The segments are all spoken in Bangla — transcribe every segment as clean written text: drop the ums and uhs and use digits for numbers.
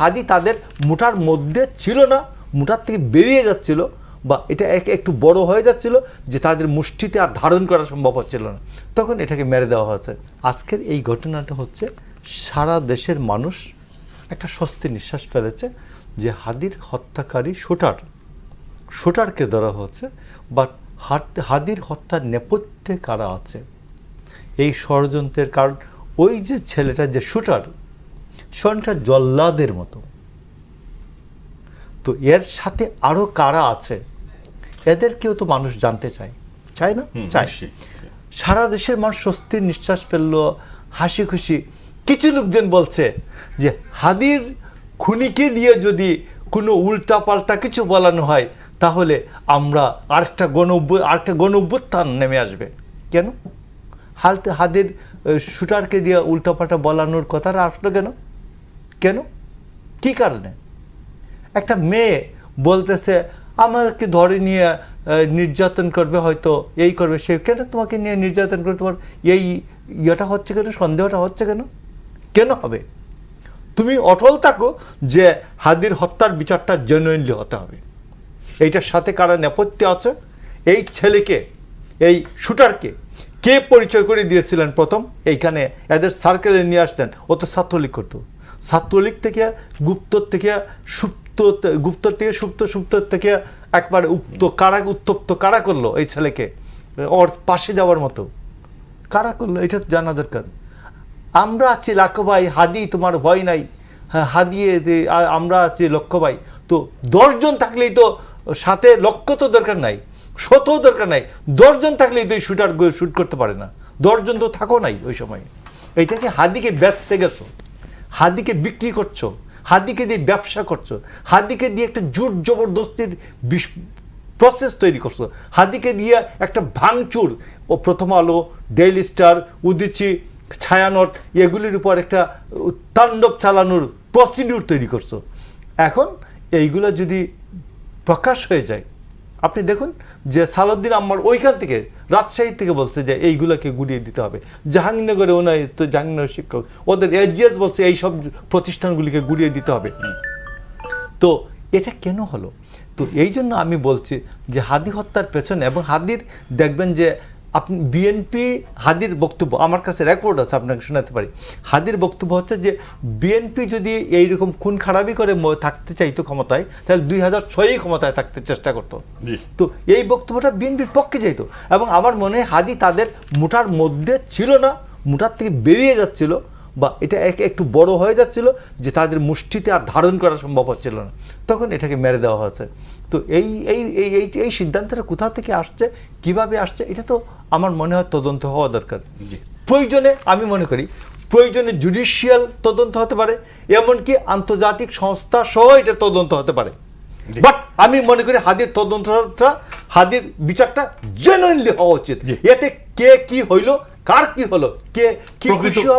হাদি তাদের মুঠার মধ্যে ছিল না, মুঠার থেকে বেরিয়ে যাচ্ছিল, বা এটা একটু বড় হয়ে যাচ্ছিল যে তাদের মুষ্টিতে আর ধারণ করা সম্ভব হচ্ছিল না, তখন এটাকে মেরে দেওয়া হয়েছে। আজকের এই ঘটনাটা হচ্ছে সারা দেশের মানুষ একটা স্বস্তি নিঃশ্বাস ফেলেছে যে হাদির হত্যাকারী শুটারকে ধরা হচ্ছে, বাট হাদির হত্যার নেপথ্যে কারা আছে এই ষড়যন্ত্রের, কারণ ওই যে ছেলেটা যে শুটার সেটা জল্লাদের মতো, তো এর সাথে আরো কারা আছে এদেরকেও তো মানুষ জানতে চায় না? চায়। সারা দেশের মানুষ স্বস্তির নিঃশ্বাস ফেললো, হাসি খুশি। কিছু লোকজন বলছে যে হাদির খুনিকে দিয়ে যদি কোনো উল্টাপাল্টা কিছু বলানো হয় তাহলে আমরা আরেকটা গণ অভ্যুত্থান নেমে আসবে। কেন হাদির শুটারকে দিয়ে উল্টাপাল্টা বলানোর কথাটা আসলো কেন কি কারণে? একটা মেয়ে বলতেছে আমাকে ধরে নিয়ে নির্যাতন করবে, হয়তো এই করবে, সে কেন তোমাকে নিয়ে নির্যাতন করবে? তোমার এই ইয়েটা হচ্ছে কেন, সন্দেহটা হচ্ছে কেন হবে? তুমি অটল থাকো যে হাদির হত্যার বিচারটা জেনুইনলি হতে হবে। এইটার সাথে কারা নেপথ্যে আছে, এই ছেলেকে, এই শুটারকে কে পরিচয় করে দিয়েছিলেন প্রথম? এইখানে এদের সার্কেলে নিয়ে আসলেন। ও তো ছাত্রলীগ করতো, ছাত্রলীগ থেকে গুপ্তর থেকে সুপ্ত থেকে একবার উত্তপ্ত কারা করলো এই ছেলেকে, ওর পাশে যাওয়ার মতো কারা করলো এটা জানা দরকার। আমরা আছি লাখো ভাই, হাদি তোমার ভয় নাই, হাদি আমরা আছি লক্ষ ভাই। তো 10 জন থাকলেই তো, সাথে লক্ষ তো দরকার নাই, 100 দরকার নাই, 10 জন থাকলেই তো শুটার শুট করতে পারে না। 10 জন তো থাকো নাই ওই সময়। এইটাকে হাদিকে বেচতে গেছো, হাদিকে বিক্রি করছো, হাদিকে দিয়ে ব্যবসা করছো, হাদিকে দিয়ে একটা জোর জবরদস্তির প্রসেস তৈরি করছো, হাদিকে দিয়ে একটা ভাঙচুর, ও প্রথম আলো, ডেইলি স্টার, উদীচী, ছায়ানট এগুলির উপর একটা তাণ্ডব চালানোর প্রসিডিউর তৈরি করছো। এখন এইগুলো যদি প্রকাশ হয়ে যায়, আপনি দেখুন যে সালাউদ্দিন আম্মার ওইখান থেকে রাজশাহী থেকে বলছে যে এইগুলোকে গুড়িয়ে দিতে হবে। জাহাঙ্গীরনগরে ওনার তো জাহাঙ্গীরনগর শিক্ষক, ওদের এজিএস বলছে এই সব প্রতিষ্ঠানগুলিকে গুড়িয়ে দিতে হবে। তো এটা কেন হলো? তো এই জন্য আমি বলছি যে হাদি হত্যার পেছনে, এবং হাদির দেখবেন যে আপনি বিএনপি, হাদির বক্তব্য আমার কাছে রেকর্ড আছে, আপনাকে শোনাতে পারি। হাদির বক্তব্য হচ্ছে যে বিএনপি যদি এইরকম খুন খারাপি করে থাকতে চাইতো ক্ষমতায়, তাহলে 2006 ক্ষমতায় থাকতে চেষ্টা করতো। তো এই বক্তব্যটা বিএনপির পক্ষে যাইতো, এবং আমার মনে হয় হাদি তাদের মুঠার মধ্যে ছিল না, মুঠার থেকে বেরিয়ে যাচ্ছিল, বা এটা একটু বড় হয়ে যাচ্ছিল যে তাদের মুষ্টিতে আর ধারণ করা সম্ভব হচ্ছিল না, তখন এটাকে মেরে দেওয়া হয়েছে। তো এই সিদ্ধান্তটা কোথা থেকে আসছে, কিভাবে আসছে, এটা তো আমার মনে হয় তদন্ত হওয়া দরকার। প্রয়োজনে আমি মনে করি প্রয়োজনে জুডিশিয়াল তদন্ত হতে পারে, এমনকি আন্তর্জাতিক সংস্থা সহ এটা তদন্ত হতে পারে। বাট আমি মনে করি হাদির তদন্তটা, হাদির বিচারটা জেনুইনলি হওয়া উচিত। এতে কে কি হইলো, কার কি হলো, কে কি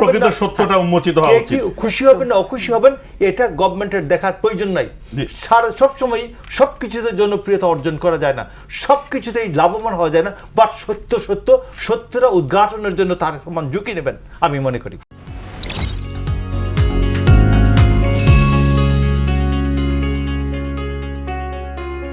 প্রকৃত সত্যটা উন্মোচিত হওয়া উচিত। খুশি হবেন না অখুশি হবেন এটা গভর্নমেন্টের দেখার প্রয়োজন নাই। সবসময় সবকিছুতে জনপ্রিয়তা অর্জন করা যায় না, সবকিছুতেই লাভবান হওয়া যায় না, বাট সত্যটা উদ্ঘাটনের জন্য তার সমান ঝুঁকি নেবেন আমি মনে করি।